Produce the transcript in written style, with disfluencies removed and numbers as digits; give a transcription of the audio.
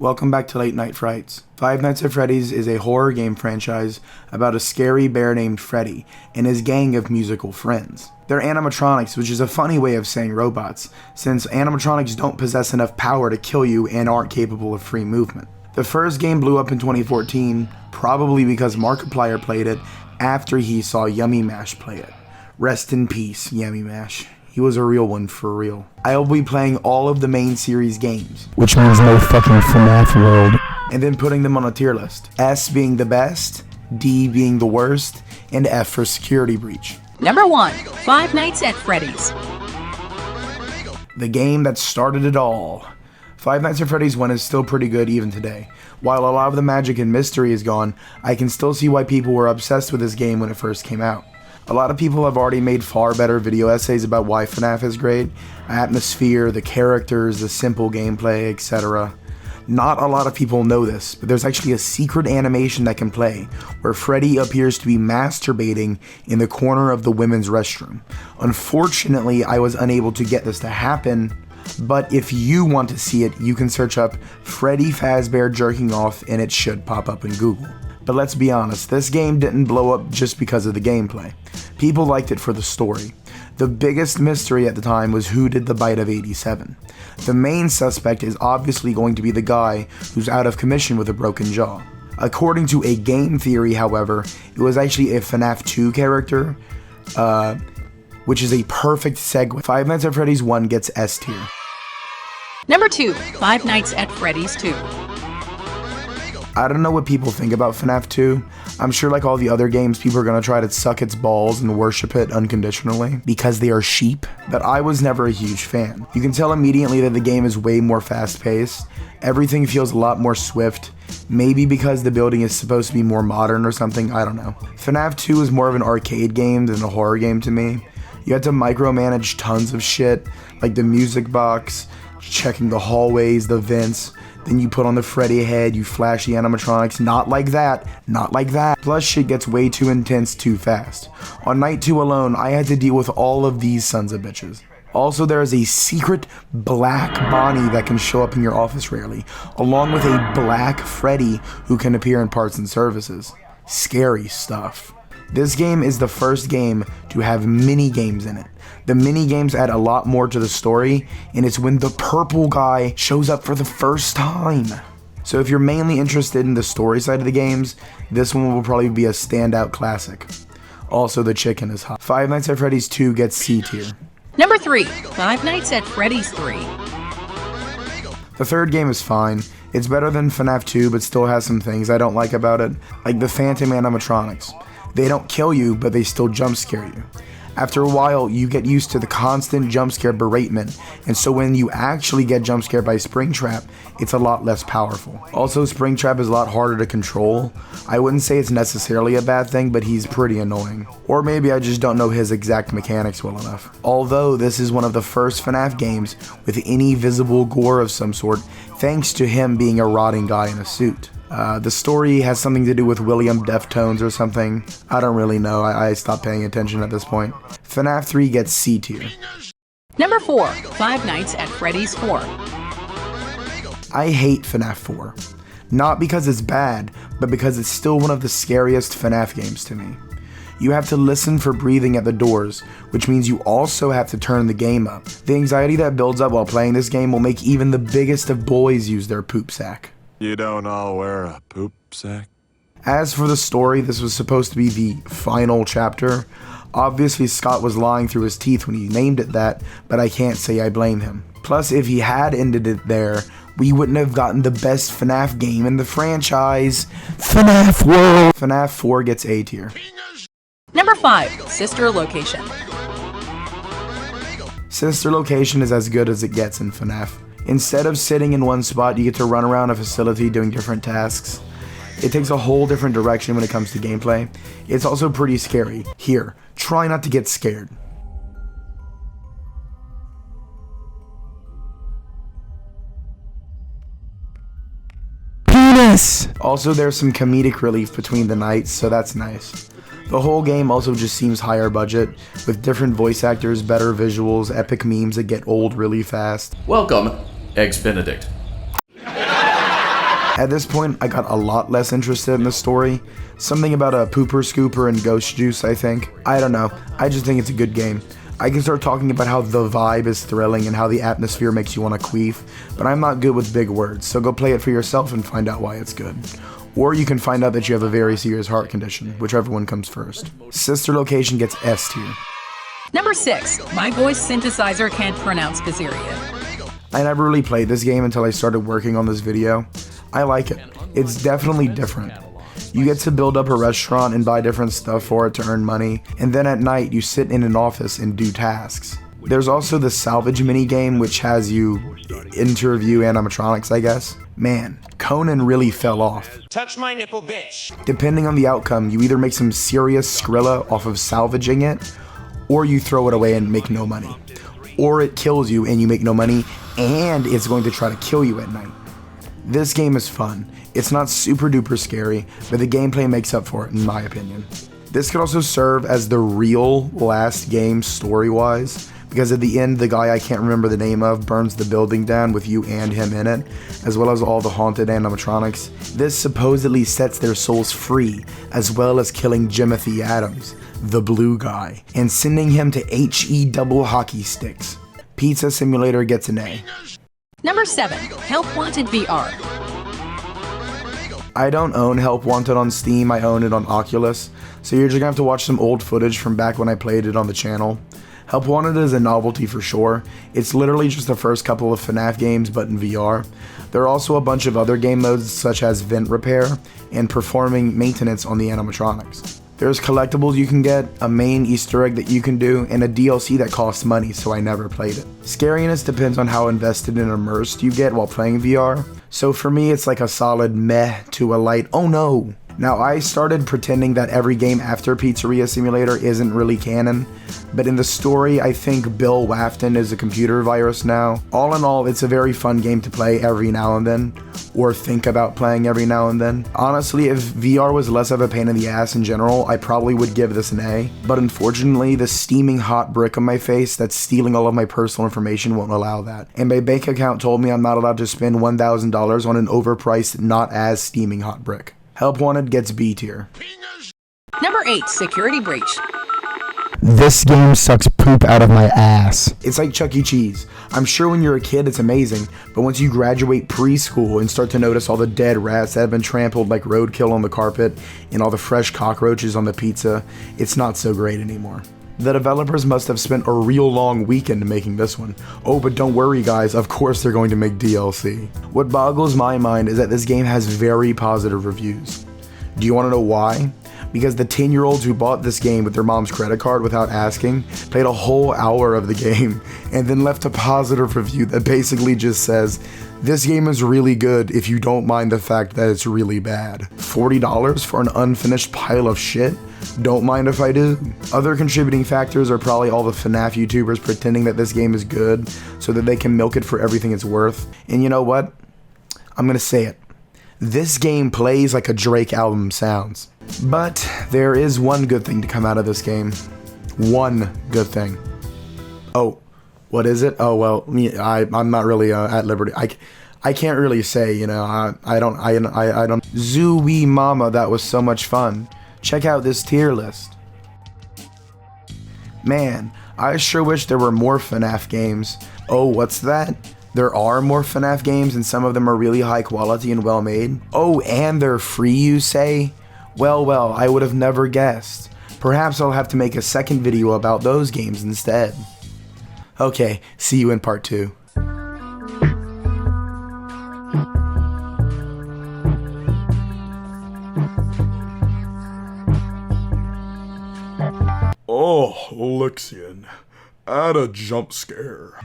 Welcome back to Late Night Frights. Five Nights at Freddy's is a horror game franchise about a scary bear named Freddy and his gang of musical friends. They're animatronics, which is a funny way of saying robots, since animatronics don't possess enough power to kill you and aren't capable of free movement. The first game blew up in 2014, probably because Markiplier played it after he saw Yummy Mash play it. Rest in peace, Yummy Mash. He was a real one for real. I'll be playing all of the main series games, which means no fucking FNAF world, and then putting them on a tier list. S being the best, D being the worst, and F for security breach. Number 1, Five Nights at Freddy's. The game that started it all. Five Nights at Freddy's 1 is still pretty good even today. While a lot of the magic and mystery is gone, I can still see why people were obsessed with this game when it first came out. A lot of people have already made far better video essays about why FNAF is great, atmosphere, the characters, the simple gameplay, etc. Not a lot of people know this, but there's actually a secret animation that can play, where Freddy appears to be masturbating in the corner of the women's restroom. Unfortunately, I was unable to get this to happen, but if you want to see it, you can search up Freddy Fazbear jerking off and it should pop up in Google. But let's be honest, this game didn't blow up just because of the gameplay. People liked it for the story. The biggest mystery at the time was who did the bite of 87. The main suspect is obviously going to be the guy who's out of commission with a broken jaw. According to a game theory, however, it was actually a FNAF 2 character, which is a perfect segue. Five Nights at Freddy's 1 gets S tier. Number 2, Five Nights at Freddy's 2. I don't know what people think about FNAF 2. I'm sure like all the other games, people are gonna try to suck its balls and worship it unconditionally because they are sheep, but I was never a huge fan. You can tell immediately that the game is way more fast-paced. Everything feels a lot more swift, maybe because the building is supposed to be more modern or something, I don't know. FNAF 2 is more of an arcade game than a horror game to me. You had to micromanage tons of shit, like the music box, checking the hallways, the vents. Then you put on the Freddy head, you flash the animatronics, not like that, not like that. Plus shit gets way too intense too fast. On night 2 alone, I had to deal with all of these sons of bitches. Also, there is a secret black Bonnie that can show up in your office rarely, along with a black Freddy who can appear in parts and services. Scary stuff. This game is the first game to have mini-games in it. The mini-games add a lot more to the story, and it's when the purple guy shows up for the first time. So if you're mainly interested in the story side of the games, this one will probably be a standout classic. Also, the chicken is hot. Five Nights at Freddy's 2 gets C tier. Number 3, Five Nights at Freddy's 3. The third game is fine. It's better than FNAF 2, but still has some things I don't like about it, like the phantom animatronics. They don't kill you, but they still jump scare you. After a while, you get used to the constant jump scare beratement, and so when you actually get jump scared by Springtrap, it's a lot less powerful. Also, Springtrap is a lot harder to control. I wouldn't say it's necessarily a bad thing, but he's pretty annoying. Or maybe I just don't know his exact mechanics well enough. Although, this is one of the first FNAF games with any visible gore of some sort, thanks to him being a rotting guy in a suit. The story has something to do with William Deftones or something. I don't really know. I stopped paying attention at this point. FNAF 3 gets C tier. Number 4, Five Nights at Freddy's 4. I hate FNAF 4. Not because it's bad, but because it's still one of the scariest FNAF games to me. You have to listen for breathing at the doors, which means you also have to turn the game up. The anxiety that builds up while playing this game will make even the biggest of boys use their poop sack. You don't all wear a poop sack? As for the story, this was supposed to be the final chapter. Obviously, Scott was lying through his teeth when he named it that, but I can't say I blame him. Plus, if he had ended it there, we wouldn't have gotten the best FNAF game in the franchise. FNAF World! FNAF 4 gets A tier. Number 5, Sister Location. Sister Location is as good as it gets in FNAF. Instead of sitting in one spot, you get to run around a facility doing different tasks. It takes a whole different direction when it comes to gameplay. It's also pretty scary. Here, try not to get scared. Penis! Also, there's some comedic relief between the nights, so that's nice. The whole game also just seems higher budget, with different voice actors, better visuals, epic memes that get old really fast. Welcome, Eggs Benedict. At this point, I got a lot less interested in the story. Something about a pooper scooper and ghost juice, I think. I don't know. I just think it's a good game. I can start talking about how the vibe is thrilling and how the atmosphere makes you want to queef, but I'm not good with big words, so go play it for yourself and find out why it's good. Or you can find out that you have a very serious heart condition, whichever one comes first. Sister Location gets S tier. Number 6, my voice synthesizer can't pronounce Kazarian. I never really played this game until I started working on this video. I like it. It's definitely different. You get to build up a restaurant and buy different stuff for it to earn money, and then at night you sit in an office and do tasks. There's also the salvage minigame, which has you interview animatronics, I guess. Man, Conan really fell off. Touch my nipple, bitch. Depending on the outcome, you either make some serious Skrilla off of salvaging it, or you throw it away and make no money. Or it kills you and you make no money, and it's going to try to kill you at night. This game is fun. It's not super duper scary, but the gameplay makes up for it in my opinion. This could also serve as the real last game story-wise, because at the end the guy I can't remember the name of burns the building down with you and him in it, as well as all the haunted animatronics. This supposedly sets their souls free, as well as killing Jimothy Adams, the blue guy, and sending him to HE double hockey sticks. Pizza Simulator gets an A. Number 7, Help Wanted VR. I don't own Help Wanted on Steam, I own it on Oculus, so you're just gonna have to watch some old footage from back when I played it on the channel. Help Wanted is a novelty for sure. It's literally just the first couple of FNAF games but in VR. There are also a bunch of other game modes such as vent repair and performing maintenance on the animatronics. There's collectibles you can get, a main Easter egg that you can do, and a DLC that costs money, so I never played it. Scariness depends on how invested and immersed you get while playing VR, so for me it's like a solid meh to a light oh no. Now I started pretending that every game after Pizzeria Simulator isn't really canon, but in the story I think Bill Wafton is a computer virus now. All in all, it's a very fun game to play every now and then, or think about playing every now and then. Honestly, if VR was less of a pain in the ass in general, I probably would give this an A, but unfortunately the steaming hot brick on my face that's stealing all of my personal information won't allow that. And my bank account told me I'm not allowed to spend $1,000 on an overpriced, not as steaming hot brick. Help Wanted gets B tier. Number 8, Security Breach. This game sucks poop out of my ass. It's like Chuck E. Cheese. I'm sure when you're a kid it's amazing, but once you graduate preschool and start to notice all the dead rats that have been trampled like roadkill on the carpet and all the fresh cockroaches on the pizza, it's not so great anymore. The developers must have spent a real long weekend making this one. Oh, but don't worry guys, of course they're going to make DLC. What boggles my mind is that this game has very positive reviews. Do you want to know why? Because the 10-year-olds who bought this game with their mom's credit card without asking played a whole hour of the game and then left a positive review that basically just says, this game is really good if you don't mind the fact that it's really bad. $40 for an unfinished pile of shit? Don't mind if I do. Other contributing factors are probably all the FNAF YouTubers pretending that this game is good so that they can milk it for everything it's worth. And you know what? I'm gonna say it. This game plays like a Drake album sounds. But there is one good thing to come out of this game. One good thing. Oh, what is it? Oh well, I'm not really at liberty. I can't really say. You know, I don't. Zooey mama, that was so much fun. Check out this tier list. Man, I sure wish there were more FNAF games. Oh, what's that? There are more FNAF games and some of them are really high quality and well made. Oh, and they're free, you say? Well, I would have never guessed. Perhaps I'll have to make a second video about those games instead. Okay, see you in part 2. Oh, Lixian. Add a jump scare.